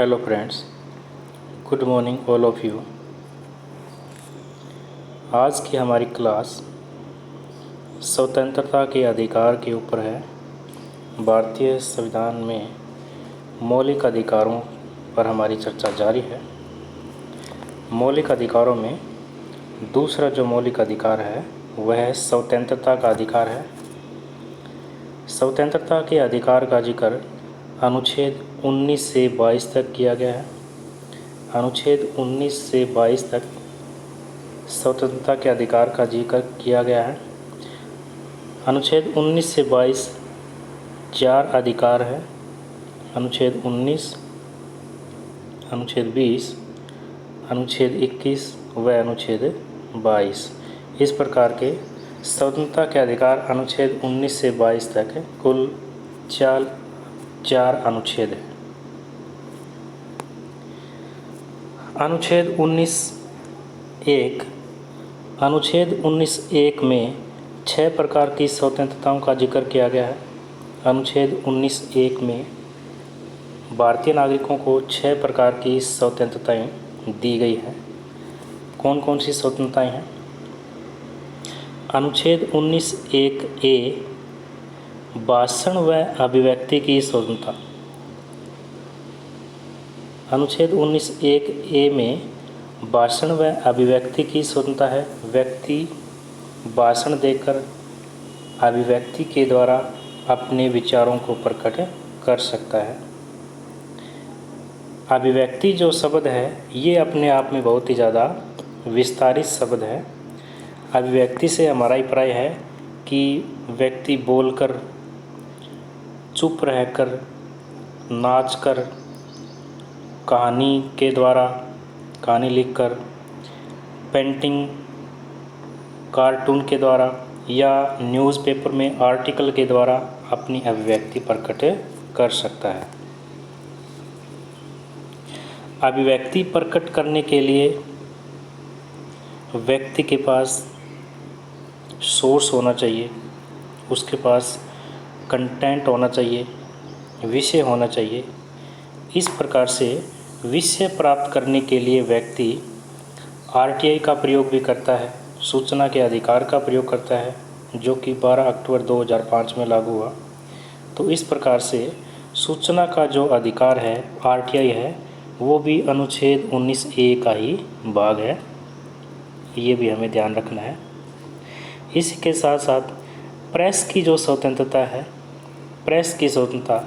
Hello friends, good morning all of you. आज की हमारी क्लास स्वतंत्रता के अधिकार के ऊपर है। भारतीय संविधान में मौलिक अधिकारों पर हमारी चर्चा जारी है। मौलिक अधिकारों में दूसरा जो मौलिक अधिकार है वह है स्वतंत्रता का अधिकार है। स्वतंत्रता के अधिकार का जिक्र अनुच्छेद 19 से 22 तक किया गया है। अनुच्छेद 19 से 22 तक स्वतंत्रता के अधिकार का जिक्र किया गया है। अनुच्छेद 19 से 22 चार अधिकार है। अनुच्छेद 19, अनुच्छेद 20, अनुच्छेद 21 व अनुच्छेद 22। इस प्रकार के स्वतंत्रता के अधिकार अनुच्छेद 19 से 22 तक कुल चार अनुच्छेद हैं। अनुच्छेद 19(1) अनुच्छेद 19(1) में 6 प्रकार की स्वतंत्रताओं का जिक्र किया गया है। अनुच्छेद 19(1) में भारतीय नागरिकों को 6 प्रकार की स्वतंत्रताएं दी गई हैं। कौन कौन सी स्वतंत्रताएं हैं? अनुच्छेद 19(1)(a) भाषण व अभिव्यक्ति की स्वतंत्रता। अनुच्छेद 19(1)(a) में भाषण व अभिव्यक्ति की स्वतंत्रता है। व्यक्ति भाषण देकर अभिव्यक्ति के द्वारा अपने विचारों को प्रकट कर सकता है। अभिव्यक्ति जो शब्द है ये अपने आप में बहुत ही ज़्यादा विस्तारित शब्द है। अभिव्यक्ति से हमारा अभिप्राय है कि व्यक्ति बोलकर, चुप रहकर, नाचकर, कहानी के द्वारा, कहानी लिखकर, पेंटिंग, कार्टून के द्वारा या न्यूज़पेपर में आर्टिकल के द्वारा अपनी अभिव्यक्ति प्रकट कर सकता है। अभिव्यक्ति प्रकट करने के लिए व्यक्ति के पास सोर्स होना चाहिए, उसके पास कंटेंट होना चाहिए, विषय होना चाहिए। इस प्रकार से विषय प्राप्त करने के लिए व्यक्ति आरटीआई का प्रयोग भी करता है, सूचना के अधिकार का प्रयोग करता है, जो कि 12 अक्टूबर 2005 में लागू हुआ। तो इस प्रकार से सूचना का जो अधिकार है, आरटीआई है, वो भी अनुच्छेद 19(a) का ही भाग है। ये भी हमें ध्यान रखना है। इसी के साथ साथ प्रेस की जो स्वतंत्रता है, प्रेस की स्वतंत्रता,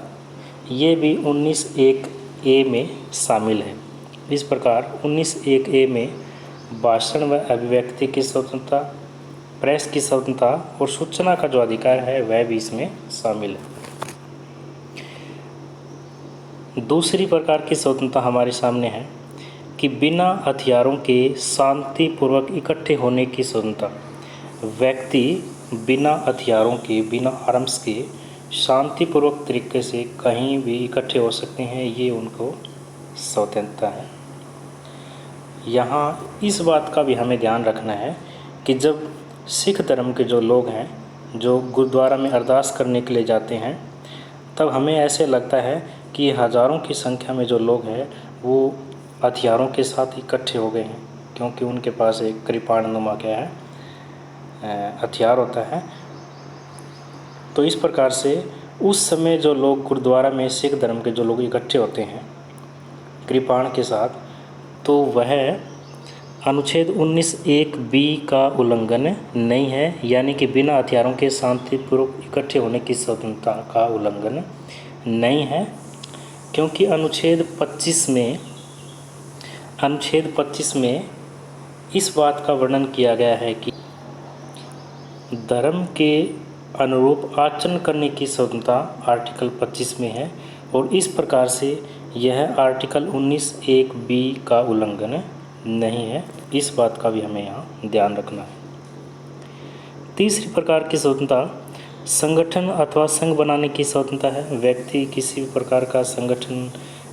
ये भी 19(1)(a) में शामिल है। इस प्रकार 19(1)(a) में भाषण व अभिव्यक्ति की स्वतंत्रता, प्रेस की स्वतंत्रता और सूचना का जो अधिकार है वह भी इसमें शामिल है। दूसरी प्रकार की स्वतंत्रता हमारे सामने है कि बिना हथियारों के शांतिपूर्वक इकट्ठे होने की स्वतंत्रता। व्यक्ति बिना हथियारों के, बिना आर्म्स के शांतिपूर्वक तरीके से कहीं भी इकट्ठे हो सकते हैं, ये उनको स्वतंत्रता है। यहाँ इस बात का भी हमें ध्यान रखना है कि जब सिख धर्म के जो लोग हैं, जो गुरुद्वारा में अरदास करने के लिए जाते हैं, तब हमें ऐसे लगता है कि हज़ारों की संख्या में जो लोग हैं वो हथियारों के साथ इकट्ठे हो गए हैं, क्योंकि उनके पास एक कृपाणनुमा क्या है, हथियार होता है। तो इस प्रकार से उस समय जो लोग गुरुद्वारा में सिख धर्म के जो लोग इकट्ठे होते हैं कृपाण के साथ, तो वह अनुच्छेद 19(1)(b) का उल्लंघन नहीं है, यानी कि बिना हथियारों के शांतिपूर्वक इकट्ठे होने की स्वतंत्रता का उल्लंघन नहीं है। क्योंकि अनुच्छेद 25 में इस बात का वर्णन किया गया है कि धर्म के अनुरूप आचरण करने की स्वतंत्रता आर्टिकल 25 में है, और इस प्रकार से यह आर्टिकल 19(1)(b) का उल्लंघन नहीं है। इस बात का भी हमें यहाँ ध्यान रखना है। तीसरी प्रकार की स्वतंत्रता संगठन अथवा संघ बनाने की स्वतंत्रता है। व्यक्ति किसी भी प्रकार का संगठन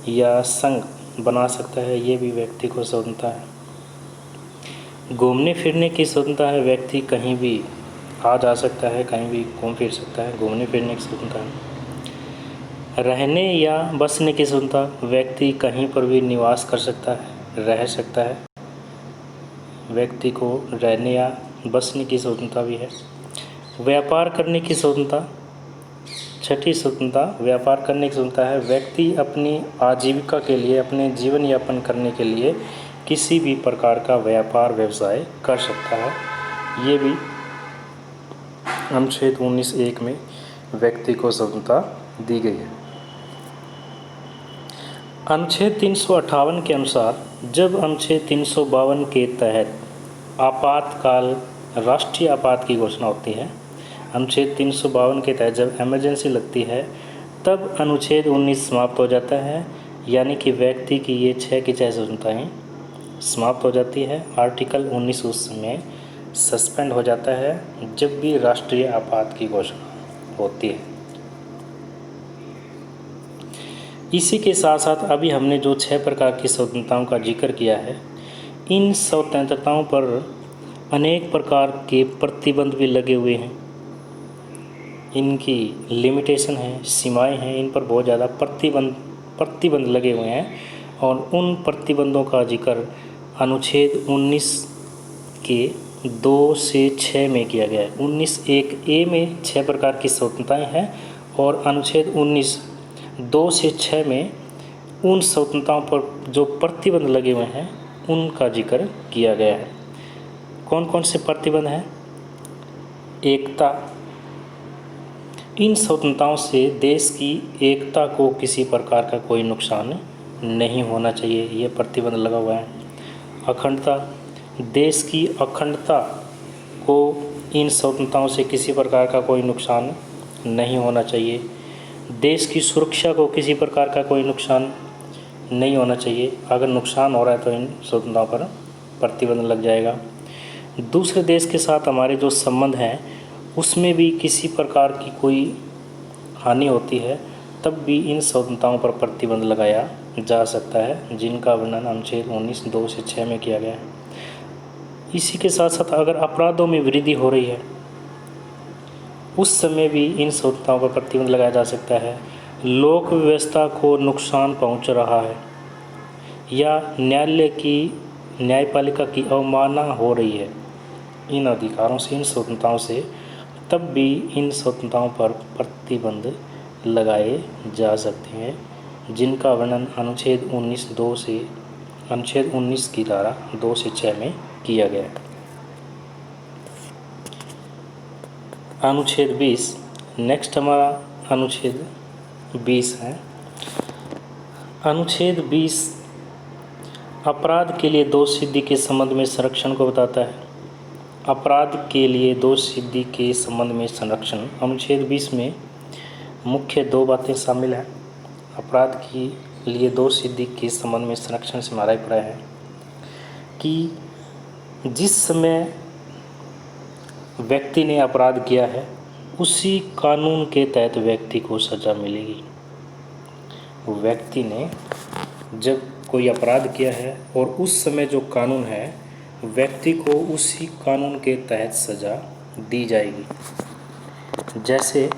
या संघ बना सकता है, ये भी व्यक्ति को स्वतंत्रता है। घूमने फिरने की स्वतंत्रता है। व्यक्ति कहीं भी आ जा सकता है, कहीं भी घूम फिर सकता है, घूमने फिरने की स्वतंत्रता है। रहने या बसने की स्वतंत्रता, व्यक्ति कहीं पर भी निवास कर सकता है, रह सकता है। व्यक्ति को रहने या बसने की स्वतंत्रता भी है। व्यापार करने की स्वतंत्रता, छठी स्वतंत्रता व्यापार करने की स्वतंत्रता है। व्यक्ति अपनी आजीविका के लिए, अपने जीवन यापन करने के लिए किसी भी प्रकार का व्यापार व्यवसाय कर सकता है। ये भी अनुच्छेद 19(1) में व्यक्ति को स्वतंत्रता दी गई है। अनुच्छेद 358 के अनुसार जब अनुच्छेद 352 के तहत आपातकाल, राष्ट्रीय आपात की घोषणा होती है, अनुच्छेद 352 के तहत जब इमरजेंसी लगती है, तब अनुच्छेद 19 समाप्त हो जाता है। यानी कि व्यक्ति की ये 6 की 6 स्वतंत्रताएँ समाप्त हो जाती है। आर्टिकल 19 उस समय सस्पेंड हो जाता है जब भी राष्ट्रीय आपात की घोषणा होती है। इसी के साथ साथ अभी हमने जो 6 प्रकार की स्वतंत्रताओं का जिक्र किया है, इन स्वतंत्रताओं पर अनेक प्रकार के प्रतिबंध भी लगे हुए हैं। इनकी लिमिटेशन है, सीमाएं हैं, इन पर बहुत ज़्यादा प्रतिबंध लगे हुए हैं। और उन प्रतिबंधों का जिक्र अनुच्छेद 19 के 2 से 6 में किया गया है। 19(1)(a) में 6 प्रकार की स्वतंत्रताएं हैं और अनुच्छेद 19 2 से 6 में उन स्वतंत्रताओं पर जो प्रतिबंध लगे हुए हैं उनका जिक्र किया गया है। कौन कौन से प्रतिबंध हैं? एकता, इन स्वतंत्रताओं से देश की एकता को किसी प्रकार का कोई नुकसान नहीं होना चाहिए, ये प्रतिबंध लगा हुआ है। अखंडता, देश की अखंडता को इन स्वतंत्रताओं से किसी प्रकार का कोई नुकसान नहीं होना चाहिए। देश की सुरक्षा को किसी प्रकार का कोई नुकसान नहीं होना चाहिए। अगर नुकसान हो रहा है तो इन स्वतंत्रताओं पर प्रतिबंध लग जाएगा। दूसरे देश के साथ हमारे जो संबंध हैं उसमें भी किसी प्रकार की कोई हानि होती है तब भी इन स्वतंत्रताओं पर प्रतिबंध लगाया जा सकता है, जिनका वर्णन अनुच्छेद 19 2 से 6 में किया गया है। इसी के साथ साथ अगर अपराधों में वृद्धि हो रही है उस समय भी इन स्वतंत्रताओं पर प्रतिबंध लगाया जा सकता है। लोक व्यवस्था को नुकसान पहुंच रहा है या न्यायपालिका की अवमानना हो रही है, इन अधिकारों से, इन स्वतंत्रताओं से, तब भी इन स्वतंत्रताओं पर प्रतिबंध लगाए जा सकते हैं, जिनका वर्णन अनुच्छेद 19 की धारा 2 से 6 में किया गया है। अनुच्छेद 20, नेक्स्ट हमारा अनुच्छेद 20 है। अनुच्छेद 20 अपराध के लिए दोष सिद्धि के संबंध में संरक्षण को बताता है। अपराध के लिए दोष सिद्धि के संबंध में संरक्षण, अनुच्छेद 20 में मुख्य 2 बातें शामिल हैं। अपराध के लिए दोष सिद्धि के संबंध में संरक्षण से हमारा अभिप्राय है कि जिस समय व्यक्ति ने अपराध किया है उसी कानून के तहत व्यक्ति को सज़ा मिलेगी। व्यक्ति ने जब कोई अपराध किया है और उस समय जो कानून है व्यक्ति को उसी कानून के तहत सज़ा दी जाएगी। जैसे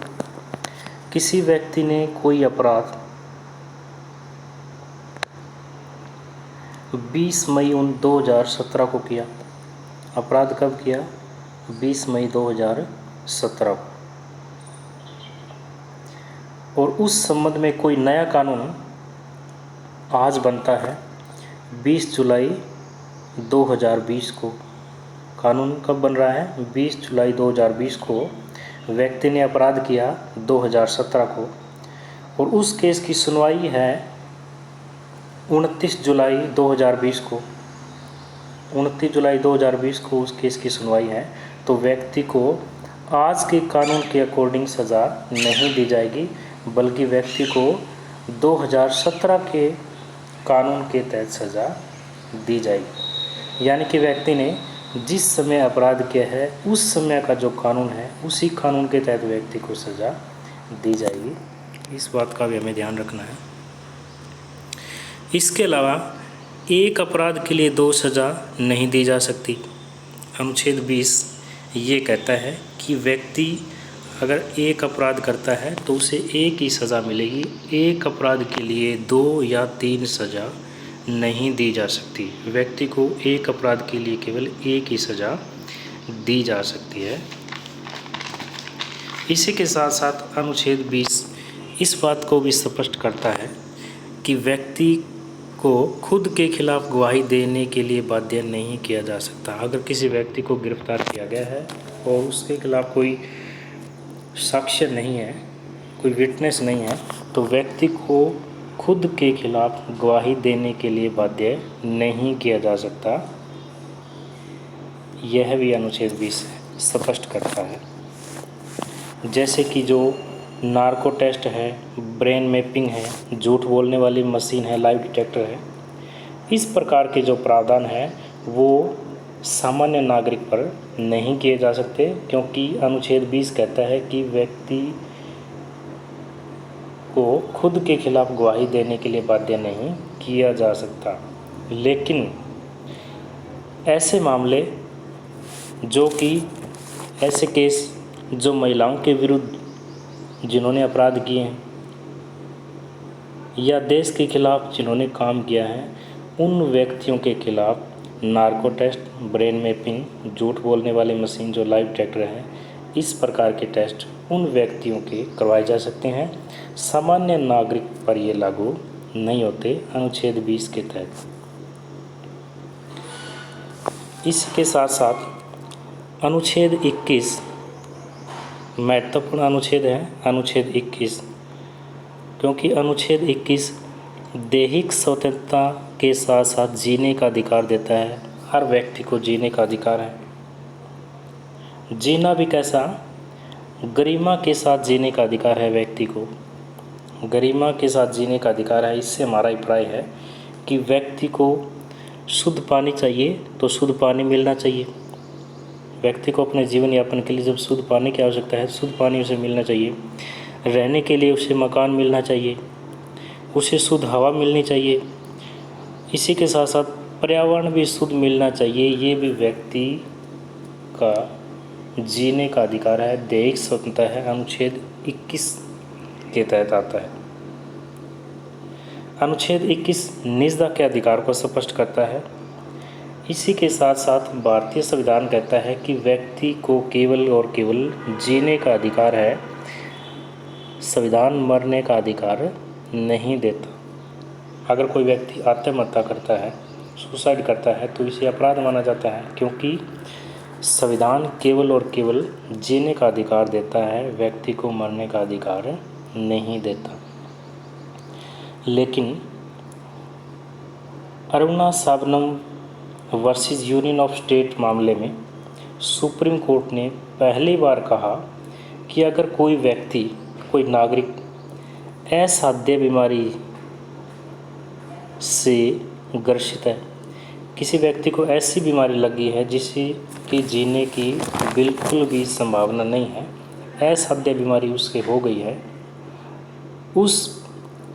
किसी व्यक्ति ने कोई अपराध 20 मई 2017 को किया। अपराध कब किया? 20 मई 2017 को। और उस संबंध में कोई नया कानून आज बनता है 20 जुलाई 2020 को। कानून कब बन रहा है? 20 जुलाई 2020 को। व्यक्ति ने अपराध किया 2017 को और उस केस की सुनवाई है 29 जुलाई 2020 को। 29 जुलाई 2020 को उस केस की सुनवाई है, तो व्यक्ति को आज के कानून के अकॉर्डिंग सज़ा नहीं दी जाएगी, बल्कि व्यक्ति को 2017 के कानून के तहत सज़ा दी जाएगी। यानी कि व्यक्ति ने जिस समय अपराध किया है उस समय का जो कानून है उसी कानून के तहत व्यक्ति को सज़ा दी जाएगी। इस बात का भी हमें ध्यान रखना है। इसके अलावा एक अपराध के लिए 2 सज़ा नहीं दी जा सकती। अनुच्छेद 20 ये कहता है कि व्यक्ति अगर एक अपराध करता है तो उसे एक ही सज़ा मिलेगी। एक अपराध के लिए 2 या 3 सज़ा नहीं दी जा सकती। व्यक्ति को एक अपराध के लिए केवल एक ही सज़ा दी जा सकती है। इसी के साथ साथ अनुच्छेद 20 इस बात को भी स्पष्ट करता है कि व्यक्ति को खुद के खिलाफ गवाही देने के लिए बाध्य नहीं किया जा सकता। अगर किसी व्यक्ति को गिरफ्तार किया गया है और उसके खिलाफ कोई साक्ष्य नहीं है, कोई विटनेस नहीं है, तो व्यक्ति को खुद के खिलाफ गवाही देने के लिए बाध्य नहीं किया जा सकता। यह भी अनुच्छेद 20 स्पष्ट करता है। जैसे कि जो नार्को टेस्ट है, ब्रेन मैपिंग है, झूठ बोलने वाली मशीन है, लाइव डिटेक्टर है, इस प्रकार के जो प्रावधान है वो सामान्य नागरिक पर नहीं किए जा सकते, क्योंकि अनुच्छेद 20 कहता है कि व्यक्ति को खुद के खिलाफ गवाही देने के लिए बाध्य नहीं किया जा सकता। लेकिन ऐसे मामले जो कि ऐसे केस जो महिलाओं के विरुद्ध जिन्होंने अपराध किए हैं या देश के खिलाफ जिन्होंने काम किया है, उन व्यक्तियों के खिलाफ नार्को टेस्ट, ब्रेन मैपिंग, झूठ बोलने वाली मशीन जो लाइव डिटेक्टर है, इस प्रकार के टेस्ट उन व्यक्तियों के करवाए जा सकते हैं। सामान्य नागरिक पर ये लागू नहीं होते अनुच्छेद 20 के तहत। इसी के साथ साथ अनुच्छेद 21 महत्वपूर्ण अनुच्छेद है। अनुच्छेद 21 क्योंकि अनुच्छेद 21 दैहिक स्वतंत्रता के साथ साथ जीने का अधिकार देता है। हर व्यक्ति को जीने का अधिकार है। जीना भी कैसा? गरिमा के साथ जीने का अधिकार है। व्यक्ति को गरिमा के साथ जीने का अधिकार है। इससे हमारा अभिप्राय है कि व्यक्ति को शुद्ध पानी चाहिए तो शुद्ध पानी मिलना चाहिए। व्यक्ति को अपने जीवन यापन के लिए जब शुद्ध पानी की आवश्यकता है, शुद्ध पानी उसे मिलना चाहिए। रहने के लिए उसे मकान मिलना चाहिए, उसे शुद्ध हवा मिलनी चाहिए। इसी के साथ साथ पर्यावरण भी शुद्ध मिलना चाहिए। ये भी व्यक्ति का जीने का अधिकार है, दैहिक स्वतंत्रता है, अनुच्छेद 21 के तहत आता है। अनुच्छेद 21 निजता के अधिकार को स्पष्ट करता है। इसी के साथ साथ भारतीय संविधान कहता है कि व्यक्ति को केवल और केवल जीने का अधिकार है, संविधान मरने का अधिकार नहीं देता। अगर कोई व्यक्ति आत्महत्या करता है, सुसाइड करता है, तो इसे अपराध माना जाता है, क्योंकि संविधान केवल और केवल जीने का अधिकार देता है, व्यक्ति को मरने का अधिकार नहीं देता। लेकिन Aruna Shabnam versus union of state मामले में सुप्रीम कोर्ट ने पहली बार कहा कि अगर कोई व्यक्ति, कोई नागरिक असाध्य बीमारी से ग्रसित है, किसी व्यक्ति को ऐसी बीमारी लगी है जिससे कि जीने की बिल्कुल भी संभावना नहीं है, असाध्य बीमारी उसके हो गई है, उस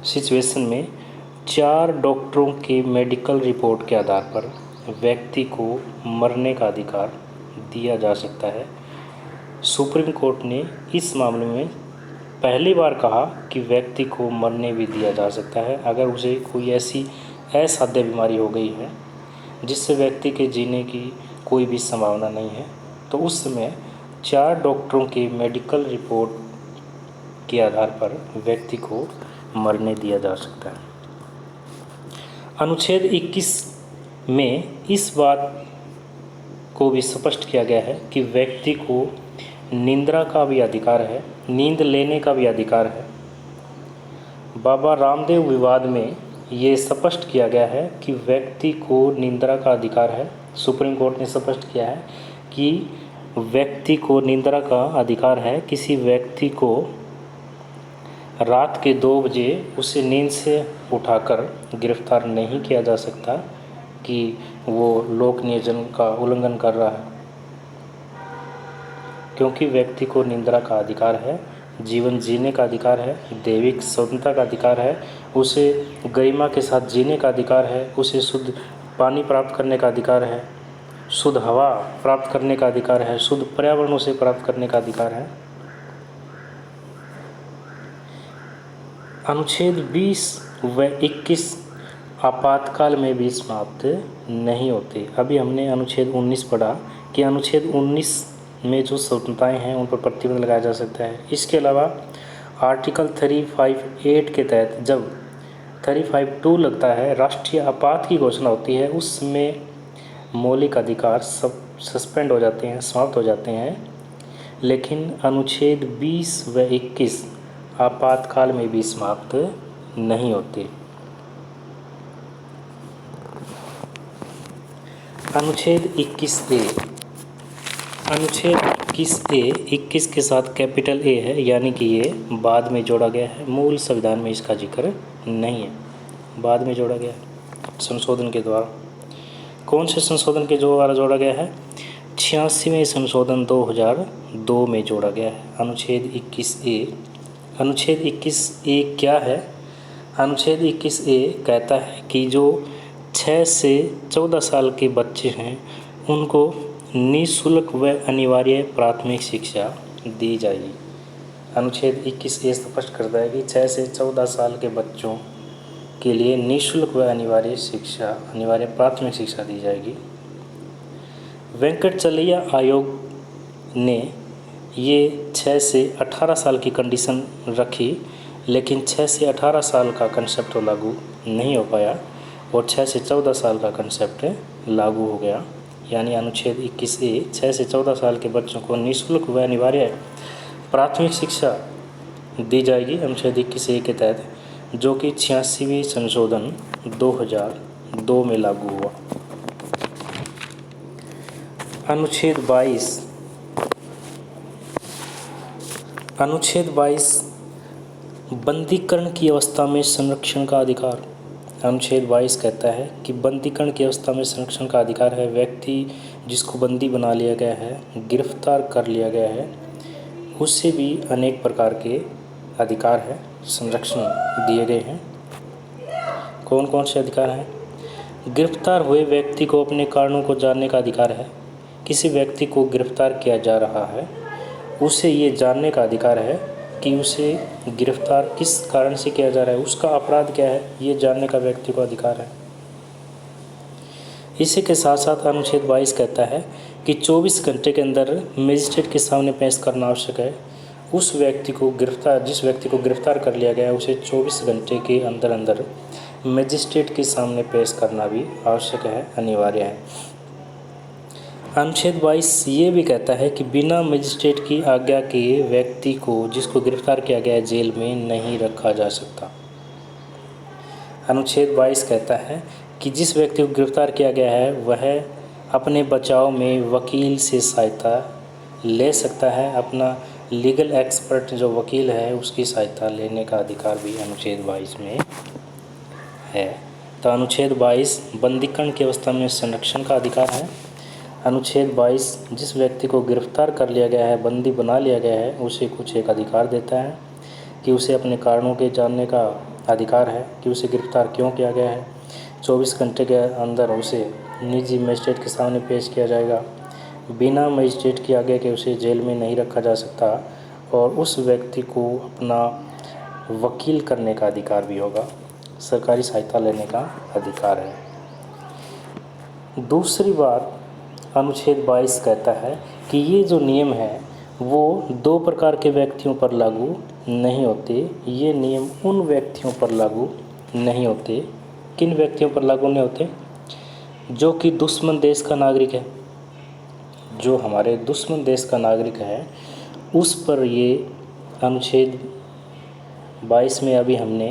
सिचुएशन में 4 डॉक्टरों के मेडिकल रिपोर्ट के आधार पर व्यक्ति को मरने का अधिकार दिया जा सकता है। सुप्रीम कोर्ट ने इस मामले में पहली बार कहा कि व्यक्ति को मरने भी दिया जा सकता है अगर उसे कोई ऐसी असाध्य बीमारी हो गई है जिससे व्यक्ति के जीने की कोई भी संभावना नहीं है, तो उस समय 4 डॉक्टरों के मेडिकल रिपोर्ट के आधार पर व्यक्ति को मरने दिया जा सकता है। अनुच्छेद 21 में इस बात को भी स्पष्ट किया गया है कि व्यक्ति को निंद्रा का भी अधिकार है, नींद लेने का भी अधिकार है। बाबा रामदेव विवाद में ये स्पष्ट किया गया है कि व्यक्ति को निंद्रा का अधिकार है। सुप्रीम कोर्ट ने स्पष्ट किया है कि व्यक्ति को निंद्रा का अधिकार है। किसी व्यक्ति को रात के 2 बजे उसे नींद से उठाकर गिरफ्तार नहीं किया जा सकता कि वो लोक नियोजन का उल्लंघन कर रहा है, क्योंकि व्यक्ति को निंद्रा का अधिकार है, जीवन जीने का अधिकार है, दैविक स्वतंत्रता का अधिकार है, उसे गरिमा के साथ जीने का अधिकार है, उसे शुद्ध पानी प्राप्त करने का अधिकार है, शुद्ध हवा प्राप्त करने का अधिकार है, शुद्ध पर्यावरण उसे प्राप्त करने का अधिकार है। अनुच्छेद 20 व 21 आपातकाल में भी समाप्त नहीं होते। अभी हमने अनुच्छेद 19 पढ़ा कि अनुच्छेद 19 में जो स्वतंत्रताएं हैं उन पर प्रतिबंध लगाया जा सकता है। इसके अलावा आर्टिकल 358 के तहत जब 352 लगता है, राष्ट्रीय आपात की घोषणा होती है, उसमें मौलिक अधिकार सब सस्पेंड हो जाते हैं, समाप्त हो जाते हैं। लेकिन अनुच्छेद 20 व 21 आपातकाल में भी समाप्त नहीं होते। अनुच्छेद 21A, अनुच्छेद 21A 21 के साथ कैपिटल ए है, यानी कि ये बाद में जोड़ा गया है, मूल संविधान में इसका जिक्र नहीं है, बाद में जोड़ा गया है संशोधन के द्वारा। कौन से संशोधन के द्वारा जोड़ा गया है? 86वें संशोधन 2002 में जोड़ा गया है अनुच्छेद 21A। अनुच्छेद 21A क्या है? अनुच्छेद 21A कहता है कि जो 6 से 14 साल के बच्चे हैं उनको निःशुल्क व अनिवार्य प्राथमिक शिक्षा दी जाएगी। अनुच्छेद 21A स्पष्ट करता है कि 6 से 14 साल के बच्चों के लिए निःशुल्क व अनिवार्य प्राथमिक शिक्षा दी जाएगी। वेंकटचलैया आयोग ने ये 6 से 18 साल की कंडीशन रखी, लेकिन 6 से 18 साल का कंसेप्ट तो लागू नहीं हो पाया और 6 से 14 साल का कंसेप्ट लागू हो गया। यानी अनुच्छेद 21A 6 से 14 साल के बच्चों को निःशुल्क व अनिवार्य प्राथमिक शिक्षा दी जाएगी अनुच्छेद 21A के तहत, जो कि 86वें संशोधन 2002 में लागू हुआ। अनुच्छेद 22 बंदीकरण की अवस्था में संरक्षण का अधिकार। अनुच्छेद 22 कहता है कि बंदीकरण की अवस्था में संरक्षण का अधिकार है। व्यक्ति जिसको बंदी बना लिया गया है, गिरफ्तार कर लिया गया है, उससे भी अनेक प्रकार के अधिकार है, संरक्षण दिए गए हैं। कौन कौन से अधिकार हैं? गिरफ्तार हुए व्यक्ति को अपने कारणों को जानने का अधिकार है। किसी व्यक्ति को गिरफ्तार किया जा रहा है, उसे ये जानने का अधिकार है कि उसे गिरफ्तार किस कारण से किया जा रहा है, उसका अपराध क्या है, ये जानने का व्यक्ति को अधिकार है। इसी के साथ साथ अनुच्छेद 22 कहता है कि 24 घंटे के अंदर मजिस्ट्रेट के सामने पेश करना आवश्यक है। जिस व्यक्ति को गिरफ्तार कर लिया गया है, उसे 24 घंटे के अंदर मजिस्ट्रेट के सामने पेश करना भी आवश्यक है, अनिवार्य है। अनुच्छेद 22 ये भी कहता है कि बिना मजिस्ट्रेट की आज्ञा के व्यक्ति को जिसको गिरफ्तार किया गया है जेल में नहीं रखा जा सकता। अनुच्छेद 22 कहता है कि जिस व्यक्ति को गिरफ्तार किया गया है वह अपने बचाव में वकील से सहायता ले सकता है। अपना लीगल एक्सपर्ट जो वकील है उसकी सहायता लेने का अधिकार भी अनुच्छेद 22 में है। तो अनुच्छेद 22 बंदीकरण की अवस्था में संरक्षण का अधिकार है। अनुच्छेद 22 जिस व्यक्ति को गिरफ्तार कर लिया गया है, बंदी बना लिया गया है, उसे कुछ एक अधिकार देता है कि उसे अपने कारणों के जानने का अधिकार है कि उसे गिरफ्तार क्यों किया गया है। 24 घंटे के अंदर उसे निजी मजिस्ट्रेट के सामने पेश किया जाएगा। बिना मजिस्ट्रेट की आज्ञा के उसे जेल में नहीं रखा जा सकता और उस व्यक्ति को अपना वकील करने का अधिकार भी होगा, सरकारी सहायता लेने का अधिकार है। दूसरी बात अनुच्छेद 22 कहता है कि ये जो नियम है वो 2 प्रकार के व्यक्तियों पर लागू नहीं होते। ये नियम उन व्यक्तियों पर लागू नहीं होते। किन व्यक्तियों पर लागू नहीं होते? जो कि दुश्मन देश का नागरिक है, जो हमारे दुश्मन देश का नागरिक है उस पर ये अनुच्छेद 22 में अभी हमने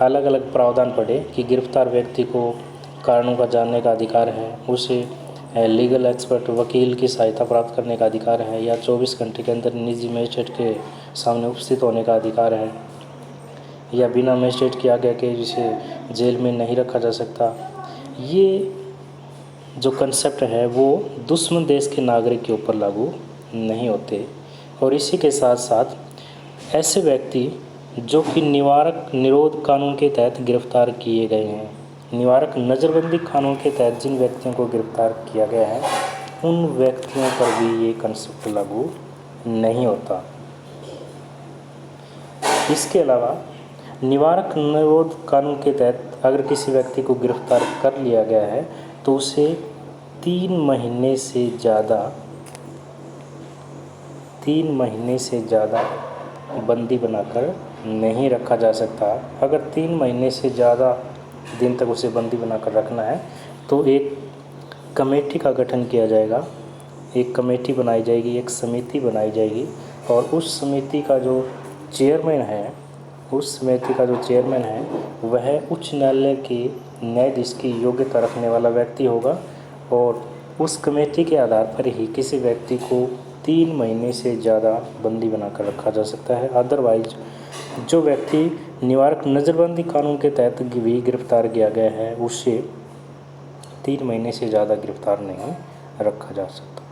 अलग अलग प्रावधान पढ़े कि गिरफ्तार व्यक्ति को कारणों का जानने का अधिकार है, उसे लीगल एक्सपर्ट वकील की सहायता प्राप्त करने का अधिकार है, या 24 घंटे के अंदर निजी मजिस्ट्रेट के सामने उपस्थित होने का अधिकार है, या बिना मजिस्ट्रेट की आज्ञा के जिसे जेल में नहीं रखा जा सकता। ये जो कंसेप्ट है वो दुश्मन देश के नागरिक के ऊपर लागू नहीं होते। और इसी के साथ साथ ऐसे व्यक्ति जो कि निवारक निरोध कानून के तहत गिरफ्तार किए गए हैं, निवारक नज़रबंदी कानून के तहत जिन व्यक्तियों को गिरफ्तार किया गया है उन व्यक्तियों पर भी ये कंसेप्ट लागू नहीं होता। इसके अलावा निवारक निरोध कानून के तहत अगर किसी व्यक्ति को गिरफ्तार कर लिया गया है तो उसे 3 महीने से ज़्यादा बंदी बनाकर नहीं रखा जा सकता। अगर 3 महीने से ज़्यादा दिन तक उसे बंदी बनाकर रखना है तो एक कमेटी का गठन किया जाएगा, एक कमेटी बनाई जाएगी, एक समिति बनाई जाएगी और उस समिति का जो चेयरमैन है वह उच्च न्यायालय के न्यायाधीश की योग्यता रखने वाला व्यक्ति होगा और उस कमेटी के आधार पर ही किसी व्यक्ति को 3 महीने से ज़्यादा बंदी बनाकर रखा जा सकता है। अदरवाइज जो व्यक्ति निवारक नज़रबंदी कानून के तहत भी गिरफ्तार किया गया है उसे 3 महीने से ज़्यादा गिरफ्तार नहीं रखा जा सकता।